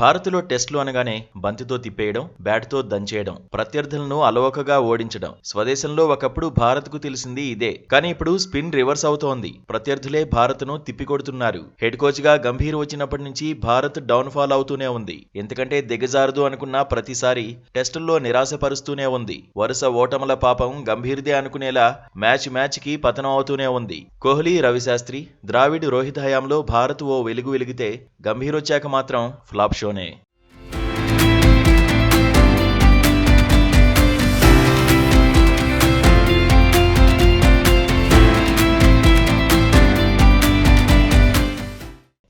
భారత్లో టెస్టులు అనగానే బంతితో తిప్పేయడం, బ్యాట్తో దంచేయడం, ప్రత్యర్థులను అలవోకగా ఓడించడం. స్వదేశంలో ఒకప్పుడు భారత్కు తెలిసింది ఇదే. కానీ ఇప్పుడు స్పిన్ రివర్స్ అవుతోంది. ప్రత్యర్థులే భారత్ను తిప్పికొడుతున్నారు. హెడ్ కోచ్గా గంభీర్ వచ్చినప్పటి నుంచి భారత్ డౌన్ ఫాల్ అవుతూనే ఉంది. ఎందుకంటే దిగజారదు అనుకున్న ప్రతిసారి టెస్టుల్లో నిరాశపరుస్తూనే ఉంది. వరుస ఓటముల పాపం గంభీర్దే అనుకునేలా మ్యాచ్కి పతనం అవుతూనే ఉంది. కోహ్లీ, రవిశాస్త్రి, ద్రావిడ్, రోహిత్ హయాంలో భారత్ ఓ వెలుగు వెలిగితే గంభీర్ వచ్చాక మాత్రం ఫ్లాప్ షోనే.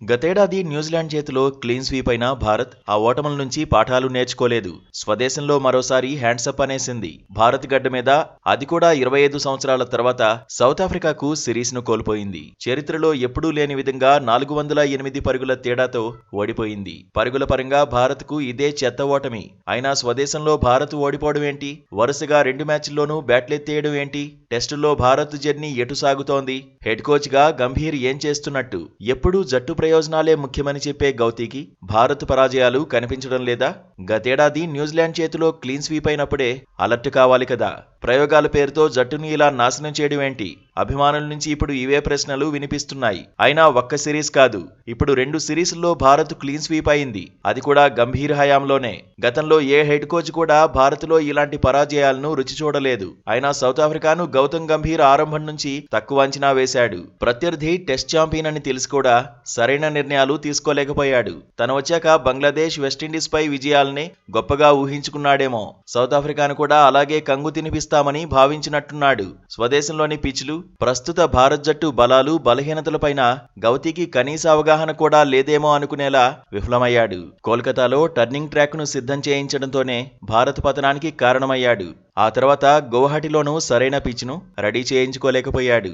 గతేడాది న్యూజిలాండ్ చేతిలో క్లీన్ స్వీప్ అయిన భారత్ ఆ ఓటముల నుంచి పాఠాలు నేర్చుకోలేదు. స్వదేశంలో మరోసారి హ్యాండ్సప్ అనేసింది. భారత్ గడ్డ మీద, అది కూడా 25 సంవత్సరాల తర్వాత సౌత్ ఆఫ్రికాకు సిరీస్ను కోల్పోయింది. చరిత్రలో ఎప్పుడూ లేని విధంగా 408 పరుగుల తేడాతో ఓడిపోయింది. పరుగుల పరంగా భారత్కు ఇదే చెత్త ఓటమి. అయినా స్వదేశంలో భారత్ ఓడిపోవడం ఏంటి? వరుసగా 2 మ్యాచ్ల్లోనూ బ్యాట్లెత్తేయడం ఏంటి? టెస్టుల్లో భారత్ జర్నీ ఎటు సాగుతోంది? హెడ్ కోచ్గా గంభీర్ ఏం చేస్తున్నట్టు? ఎప్పుడూ జట్టు ప్రయోజనాలే ముఖ్యమని చెప్పే గౌతీకి భారత్ పరాజయాలు కనిపించడం లేదా? గతేడాది న్యూజిలాండ్ చేతిలో క్లీన్ స్వీప్ అయినప్పుడే అలర్ట్ కావాలి కదా. ప్రయోగాల పేరుతో జట్టును ఇలా నాశనం చేయడం ఏంటి? అభిమానుల నుంచి ఇప్పుడు ఇవే ప్రశ్నలు వినిపిస్తున్నాయి. అయినా ఒక్క సిరీస్ కాదు, ఇప్పుడు 2 సిరీస్ల్లో భారత్ క్లీన్ స్వీప్ అయింది. అది కూడా గంభీర్ హయాంలోనే. గతంలో ఏ హెడ్ కోచ్ కూడా భారత్లో ఇలాంటి పరాజయాలను రుచి చూడలేదు. అయినా సౌత్ ఆఫ్రికాను గౌతమ్ గంభీర్ ఆరంభం నుంచి తక్కువ అంచనా వేశాడు. ప్రత్యర్థి టెస్ట్ ఛాంపియన్ అని తెలిసి కూడా సరైన నిర్ణయాలు తీసుకోలేకపోయాడు. తను వచ్చాక బంగ్లాదేశ్, వెస్టిండీస్ పై విజయాల్ని గొప్పగా ఊహించుకున్నాడేమో. సౌత్ ఆఫ్రికాను కూడా అలాగే కంగు తినిపిస్తామని భావించినట్టున్నాడు. స్వదేశంలోని పిచ్లు, ప్రస్తుత భారత్ జట్టు బలాలు, బలహీనతలపైన గౌతీకి కనీస అవగాహన కూడా లేదేమో అనుకునేలా విఫలమయ్యాడు. కోల్కతాలో టర్నింగ్ ట్రాక్ను సిద్ధం చేయించడంతోనే భారత్ పతనానికి కారణమయ్యాడు. ఆ తర్వాత గౌహటిలోనూ సరైన పిచ్ను రెడీ చేయించుకోలేకపోయాడు.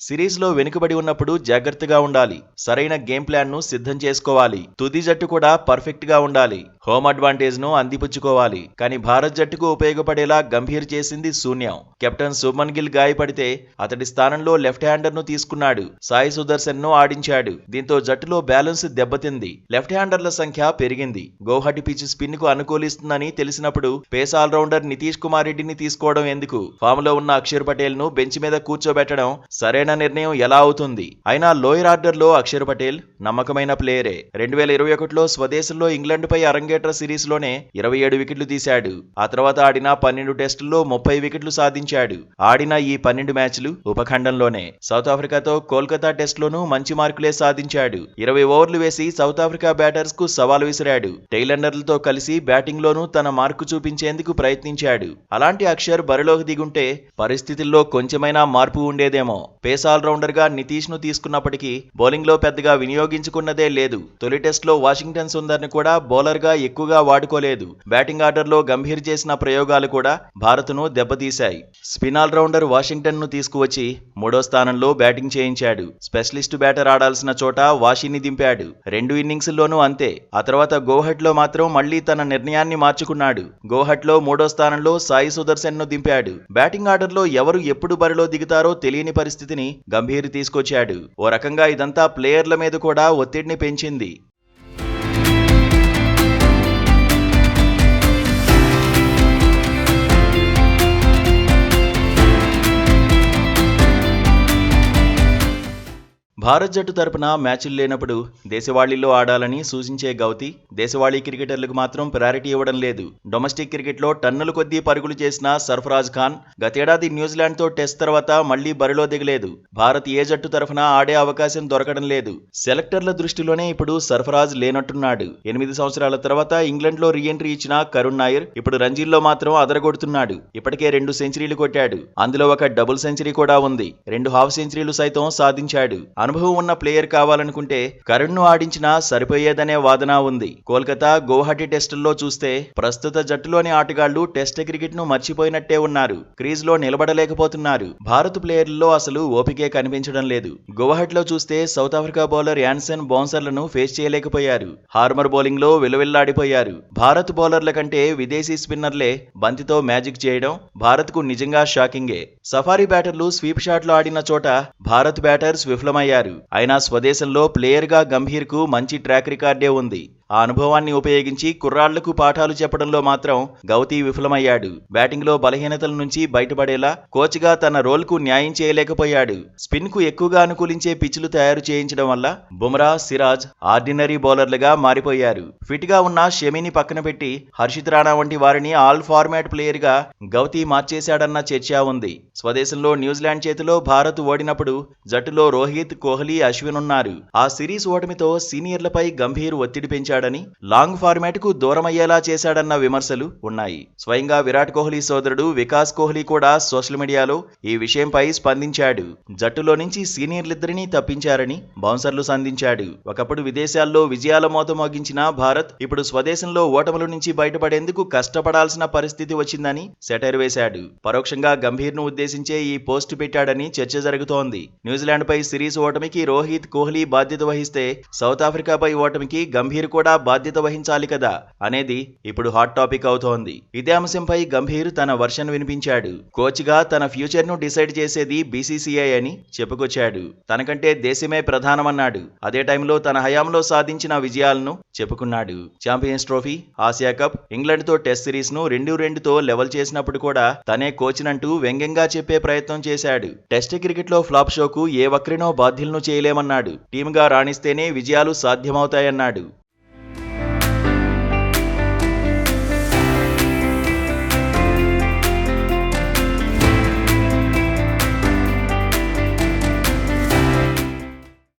సిరీస్లో వెనుకబడి ఉన్నప్పుడు జాగ్రత్తగా ఉండాలి. సరైన గేమ్ ప్లాన్ను సిద్ధం చేసుకోవాలి. తుది జట్టు కూడా పర్ఫెక్ట్గా ఉండాలి. హోమ్ అడ్వాంటేజ్ను అందిపుచ్చుకోవాలి. కానీ భారత్ జట్టుకు ఉపయోగపడేలా గంభీర్ చేసింది శూన్యం. కెప్టెన్ శుభ్మన్ గిల్ గాయపడితే అతడి స్థానంలో లెఫ్ట్ హ్యాండర్ను తీసుకున్నాడు. సాయి సుదర్శన్ను ఆడించాడు. దీంతో జట్టులో బ్యాలెన్స్ దెబ్బతింది. లెఫ్ట్ హ్యాండర్ల సంఖ్య పెరిగింది. గౌహటి పిచ్ స్పిన్కు అనుకూలిస్తుందని తెలిసినప్పుడు పేస్ ఆల్రౌండర్ నితీష్ కుమార్ రెడ్డిని తీసుకోవడం ఎందుకు? ఫామ్లో ఉన్న అక్షర్ పటేల్ను బెంచ్ మీద కూర్చోబెట్టడం సరైన నిర్ణయం ఎలా అవుతుంది? అయినా లోయర్ ఆర్డర్లో అక్షర్ పటేల్ నమ్మకమైన ప్లేయరే. 2021లో స్వదేశంలో ఇంగ్లాండ్పై అరంగేట్ర సిరీస్లోనే 27 వికెట్లు తీశాడు. ఆ తర్వాత ఆడిన 12 టెస్టుల్లో 30 వికెట్లు సాధించాడు. ఆడిన ఈ 12 మ్యాచ్లు ఉపఖండంలోనే. సౌత్ ఆఫ్రికాతో కోల్కతా టెస్టులోనూ మంచి మార్కులే సాధించాడు. 20 ఓవర్లు వేసి సౌత్ ఆఫ్రికా బ్యాటర్స్ కు సవాల్ విసిరాడు. టెయిలెండర్లతో కలిసి బ్యాటింగ్లోనూ తన మార్కు చూపించేందుకు ప్రయత్నించాడు. అలాంటి అక్షర్ బరిలోకి దిగుంటే పరిస్థితుల్లో కొంచెమైనా మార్పు ఉండేదేమో. పేస్ ఆల్రౌండర్ గా నితీష్ ను తీసుకున్నప్పటికీ బౌలింగ్ లో పెద్దగా వినియోగించుకున్నదే లేదు. తొలి టెస్ట్ లో వాషింగ్టన్ సుందర్ ను కూడా బౌలర్ గా ఎక్కువగా వాడుకోలేదు. బ్యాటింగ్ ఆర్డర్ లో గంభీర్ చేసిన ప్రయోగాలు కూడా భారత్ ను దెబ్బతీశాయి. స్పిన్ ఆల్రౌండర్ వాషింగ్టన్ ను తీసుకువచ్చి 3వ స్థానంలో బ్యాటింగ్ చేయించాడు. స్పెషలిస్ట్ బ్యాటర్ ఆడాల్సిన చోట వాషిని దింపాడు. 2 ఇన్నింగ్స్ల్లోనూ అంతే. ఆ తర్వాత గౌహట్ లో మాత్రం మళ్లీ తన నిర్ణయాన్ని మార్చుకున్నాడు. గౌహట్ లో 3వ స్థానంలో సాయి సుదర్శన్ ను దింపాడు. బ్యాటింగ్ ఆర్డర్ లో ఎవరు ఎప్పుడు బరిలో దిగుతారో తెలియని పరిస్థితిని గంభీర్ తీసుకొచ్చాడు. ఓ రకంగా ఇదంతా ప్లేయర్ల మీద కూడా ఒత్తిడిని పెంచింది. భారత్ జట్టు తరపున మ్యాచ్లు లేనప్పుడు దేశవాళీల్లో ఆడాలని సూచించే గౌతీ దేశవాళీ క్రికెటర్లకు మాత్రం ప్రయారిటీ ఇవ్వడం లేదు. డొమెస్టిక్ క్రికెట్లో టన్నుల కొద్దీ పరుగులు చేసిన సర్ఫరాజ్ ఖాన్ గతేడాది న్యూజిలాండ్తో టెస్ట్ తర్వాత మళ్లీ బరిలో దిగలేదు. భారత్ ఏ జట్టు తరఫున ఆడే అవకాశం దొరకడం లేదు. సెలెక్టర్ల దృష్టిలోనే ఇప్పుడు సర్ఫరాజ్ లేనట్టున్నాడు. 8 సంవత్సరాల తర్వాత ఇంగ్లాండ్లో రీఎంట్రీ ఇచ్చిన కరుణ్ నాయర్ ఇప్పుడు రంజీల్లో మాత్రం అదరగొడుతున్నాడు. ఇప్పటికే 2 సెంచరీలు కొట్టాడు. అందులో ఒక డబుల్ సెంచరీ కూడా ఉంది. 2 హాఫ్ సెంచరీలు సైతం సాధించాడు. అనుభవం అనుభవం ఉన్న ప్లేయర్ కావాలనుకుంటే కరుణ్ను ఆడించినా సరిపోయేదనే వాదన ఉంది. కోల్కతా, గౌహటి టెస్టుల్లో చూస్తే ప్రస్తుత జట్టులోని ఆటగాళ్లు టెస్ట్ క్రికెట్ ను మర్చిపోయినట్టే ఉన్నారు. క్రీజ్లో నిలబడలేకపోతున్నారు. భారత్ ప్లేయర్లలో అసలు ఓపికే కనిపించడం లేదు. గౌహటిలో చూస్తే సౌత్ ఆఫ్రికా బౌలర్ యాన్సెన్ బౌన్సర్లను ఫేస్ చేయలేకపోయారు. హార్మర్ బౌలింగ్ లో విలువిల్లాడిపోయారు. భారత్ బౌలర్ల కంటే విదేశీ స్పిన్నర్లే బంతితో మ్యాజిక్ చేయడం భారత్ కు నిజంగా షాకింగే. సఫారీ బ్యాటర్లు స్వీప్ షాట్లు ఆడిన చోట భారత్ బ్యాటర్స్ విఫలమయ్యారు. అయినా స్వదేశంలో ప్లేయర్ గా గంభీర్ కు మంచి ట్రాక్ రికార్డే ఉంది. ఆ అనుభవాన్ని ఉపయోగించి కుర్రాళ్లకు పాఠాలు చెప్పడంలో మాత్రం గౌతీ విఫలమయ్యాడు. బ్యాటింగ్ లో బలహీనతల నుంచి బయటపడేలా కోచ్ గా తన రోల్ కు న్యాయం చేయలేకపోయాడు. స్పిన్ కు ఎక్కువగా అనుకూలించే పిచ్లు తయారు చేయించడం వల్ల బుమ్రా, సిరాజ్ ఆర్డినరీ బౌలర్లుగా మారిపోయారు. ఫిట్ గా ఉన్న షమిని పక్కన పెట్టి హర్షిత్ రాణా వంటి వారిని ఆల్ ఫార్మాట్ ప్లేయర్ గా గౌతీ మార్చేశాడన్న చర్చ ఉంది. స్వదేశంలో న్యూజిలాండ్ చేతిలో భారత్ ఓడినప్పుడు జట్టులో రోహిత్, కోహ్లీ, అశ్విన్ ఉన్నారు. ఆ సిరీస్ ఓటమితో సీనియర్లపై గంభీర్ ఒత్తిడి పెంచాడు. లాంగ్ ఫార్మాట్ కు దూరమయ్యేలా చేశాడన్న విమర్శలు ఉన్నాయి. స్వయంగా విరాట్ కోహ్లీ సోదరుడు వికాస్ కోహ్లీ కూడా సోషల్ మీడియాలో ఈ విషయంపై స్పందించాడు. జట్టులో నుంచి సీనియర్లిద్దరినీ తప్పించారని బౌన్సర్లు సంధించాడు. ఒకప్పుడు విదేశాల్లో విజయాల మోత మోగించిన భారత్ ఇప్పుడు స్వదేశంలో ఓటముల నుంచి బయటపడేందుకు కష్టపడాల్సిన పరిస్థితి వచ్చిందని సెటైర్ వేశాడు. పరోక్షంగా గంభీర్ ను ఉద్దేశించే ఈ పోస్ట్ పెట్టాడని చర్చ జరుగుతోంది. న్యూజిలాండ్ పై సిరీస్ ఓటమికి రోహిత్, కోహ్లీ బాధ్యత వహిస్తే సౌత్ ఆఫ్రికాపై ఓటమికి గంభీర్ కూడా బాధ్యత వహించాలి కదా అనేది ఇప్పుడు హాట్ టాపిక్ అవుతోంది. ఇదే అంశంపై గంభీర్ తన వర్షన్ వినిపించాడు. కోచ్ గా తన ఫ్యూచర్ ను డిసైడ్ చేసేది బీసీసీఐ అని చెప్పుకొచ్చాడు. తనకంటే దేశమే ప్రధానమన్నాడు. అదే టైంలో తన హయాంలో సాధించిన విజయాలను చెప్పుకున్నాడు. Champions trophy, Asia cup, England తో టెస్ట్ సిరీస్ ను 2-2తో లెవెల్ చేసినప్పుడు కూడా తనే కోచ్నంటూ వ్యంగ్యంగా చెప్పే ప్రయత్నం చేశాడు. టెస్ట్ క్రికెట్ లో ఫ్లాప్ షోకు ఏ ఒక్కరినో బాధ్యులను చేయలేమన్నాడు. టీమ్ గా రాణిస్తేనే విజయాలు సాధ్యమవుతాయన్నాడు.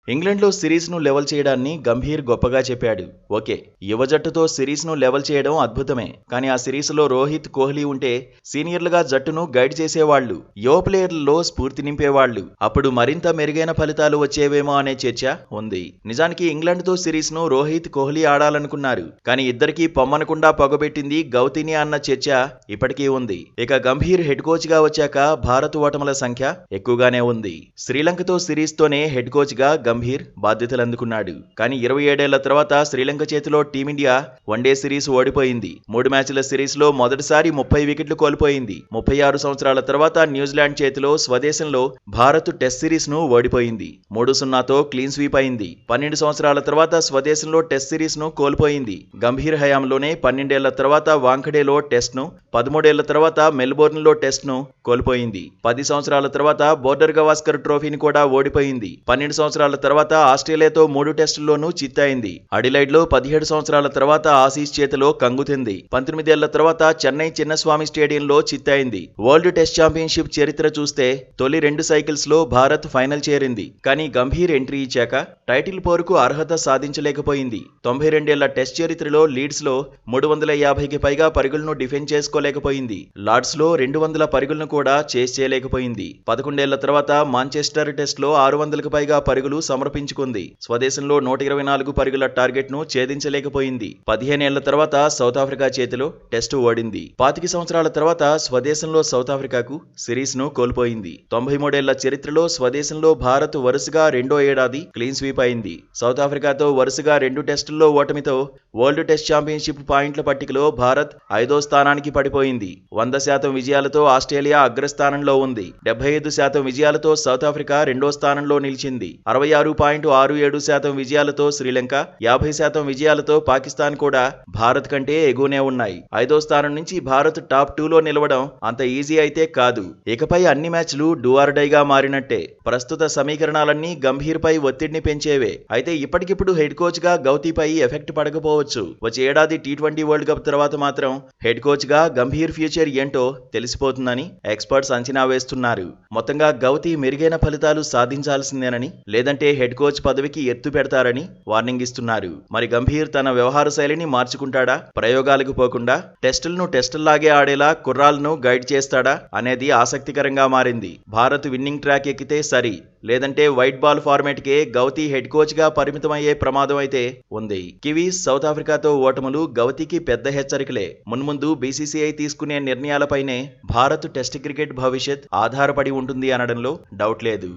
ఇంగ్లాండ్లో సిరీస్ను లెవెల్ చేయడాన్ని గంభీర్ గొప్పగా చెప్పాడు. ఓకే, యువ జట్టుతో సిరీస్ను లెవెల్ చేయడం అద్భుతమే. కానీ ఆ సిరీస్లో రోహిత్, కోహ్లీ ఉంటే సీనియర్లుగా జట్టును గైడ్ చేసేవాళ్లు, యువ ప్లేయర్లలో స్ఫూర్తి నింపేవాళ్లు. అప్పుడు మరింత మెరుగైన ఫలితాలు వచ్చేవేమో అనే చర్చ ఉంది. నిజానికి ఇంగ్లాండ్తో సిరీస్ను రోహిత్, కోహ్లీ ఆడాలనుకున్నారు. కానీ ఇద్దరికీ పొమ్మనకుండా పొగబెట్టింది గౌతీని అన్న చర్చ ఇప్పటికీ ఉంది. ఇక గంభీర్ హెడ్ కోచ్ గా వచ్చాక భారత్ ఓటముల సంఖ్య ఎక్కువగానే ఉంది. శ్రీలంకతో సిరీస్తోనే హెడ్ కోచ్ గా గంభీర్ బాధ్యతలు అందుకున్నాడు. కానీ 27 ఏళ్ల తర్వాత శ్రీలంక చేతిలో టీమిండియా వన్డే సిరీస్ ఓడిపోయింది. 3 మ్యాచ్ల సిరీస్ లో మొదటిసారి 30 వికెట్లు కోల్పోయింది. 36 సంవత్సరాల తర్వాత న్యూజిలాండ్ చేతిలో స్వదేశంలో భారత్ టెస్ట్ సిరీస్ ను ఓడిపోయింది. 3-0తో క్లీన్ స్వీప్ అయింది. 12 సంవత్సరాల తర్వాత స్వదేశంలో టెస్ట్ సిరీస్ ను కోల్పోయింది. గంభీర్ హయాంలోనే 12 ఏళ్ల తర్వాత వాంఖడేలో టెస్ట్ ను, 13 ఏళ్ల తర్వాత మెల్బోర్న్ లో టెస్ట్ ను కోల్పోయింది. 10 సంవత్సరాల తర్వాత బోర్డర్ గవాస్కర్ ట్రోఫీని కూడా ఓడిపోయింది. 12 సంవత్సరాల తర్వాత ఆస్ట్రేలియాతో 3 టెస్టుల్లోనూ చిత్తయింది. అడిలైడ్ లో 17 సంవత్సరాల తర్వాత ఆసీస్ చేతిలో కంగుతింది. 19 ఏళ్ల తర్వాత చెన్నై చిన్నస్వామి స్టేడియంలో చిత్తయింది. వరల్డ్ టెస్ట్ ఛాంపియన్షిప్ చరిత్ర చూస్తే తొలి 2 సైకిల్స్ లో భారత్ ఫైనల్ చేరింది. కానీ గంభీర్ ఎంట్రీ ఇచ్చాక టైటిల్ పోరుకు అర్హత సాధించలేకపోయింది. 92 ఏళ్ల టెస్ట్ చరిత్రలో లీడ్స్ లో 350కి పైగా పరుగులను డిఫెండ్ చేసుకోలేకపోయింది. లార్డ్స్ లో 200 పరుగులను కూడా చేస్ చేయలేకపోయింది. 11 ఏళ్ల తర్వాత మాంచెస్టర్ టెస్ట్ లో 600కి పైగా పరుగులు సమర్పించుకుంది. స్వదేశంలో 124 పరుగుల టార్గెట్ ను ఛేదించలేకపోయింది. 15 ఏళ్ల తర్వాత సౌత్ ఆఫ్రికా చేతిలో టెస్టు ఓడింది. 25 సంవత్సరాల తర్వాత స్వదేశంలో సౌత్ ఆఫ్రికాకు సిరీస్ ను కోల్పోయింది. 93 ఏళ్ల చరిత్రలో స్వదేశంలో భారత్ వరుసగా రెండో ఏడాది క్లీన్ స్వీప్ అయింది. సౌత్ ఆఫ్రికాతో వరుసగా 2 టెస్టుల్లో ఓటమితో వరల్డ్ టెస్ట్ ఛాంపియన్షిప్ పాయింట్ల పట్టికలో భారత్ 5వ స్థానానికి పడిపోయింది. 100% విజయాలతో ఆస్ట్రేలియా అగ్రస్థానంలో ఉంది. 75% విజయాలతో సౌత్ ఆఫ్రికా 2వ స్థానంలో నిలిచింది. 66.67% విజయాలతో శ్రీలంక, 50% విజయాలతో పాకిస్తాన్ కూడా భారత్ కంటే ఎగువనే ఉన్నాయి. 5వ స్థానం నుంచి భారత్ టాప్ 2లో నిలవడం అంత ఈజీ అయితే కాదు. ఇకపై అన్ని మ్యాచ్లు డూ ఆర్ డైగా మారినట్టే. ప్రస్తుత సమీకరణాలన్నీ గంభీర్ పై ఒత్తిడిని పెంచేవే. అయితే ఇప్పటికిప్పుడు హెడ్ కోచ్ గా గౌతీపై ఎఫెక్ట్ పడకపోవచ్చు. వచ్చే ఏడాది T20 వరల్డ్ కప్ తర్వాత మాత్రం హెడ్ కోచ్ గా గంభీర్ ఫ్యూచర్ ఏంటో తెలిసిపోతుందని ఎక్స్పర్ట్స్ అంచనా వేస్తున్నారు. మొత్తంగా గౌతీ మెరుగైన ఫలితాలు సాధించాల్సిందేనని, లేదంటే హెడ్ కోచ్ పదవికి ఎత్తు పెడతారని వార్నింగ్ ఇస్తున్నారు. మరి గంభీర్ తన వ్యవహార శైలిని మార్చుకుంటాడా? ప్రయోగాలకు పోకుండా టెస్టులను టెస్టుల్లాగే ఆడేలా కుర్రాలను గైడ్ చేస్తాడా అనేది ఆసక్తికరంగా మారింది. భారత్ విన్నింగ్ ట్రాక్ ఎక్కితే సరి, లేదంటే వైట్ బాల్ ఫార్మాట్ కే గౌతీ హెడ్ కోచ్ గా పరిమితమయ్యే ప్రమాదం అయితే ఉంది. కివీస్ సౌత్ ఆఫ్రికాతో ఓటములు గౌతీకి పెద్ద హెచ్చరికలే. మున్ముందు బీసీసీఐ తీసుకునే నిర్ణయాలపైనే భారత్ టెస్ట్ క్రికెట్ భవిష్యత్ ఆధారపడి ఉంటుంది అనడంలో డౌట్ లేదు.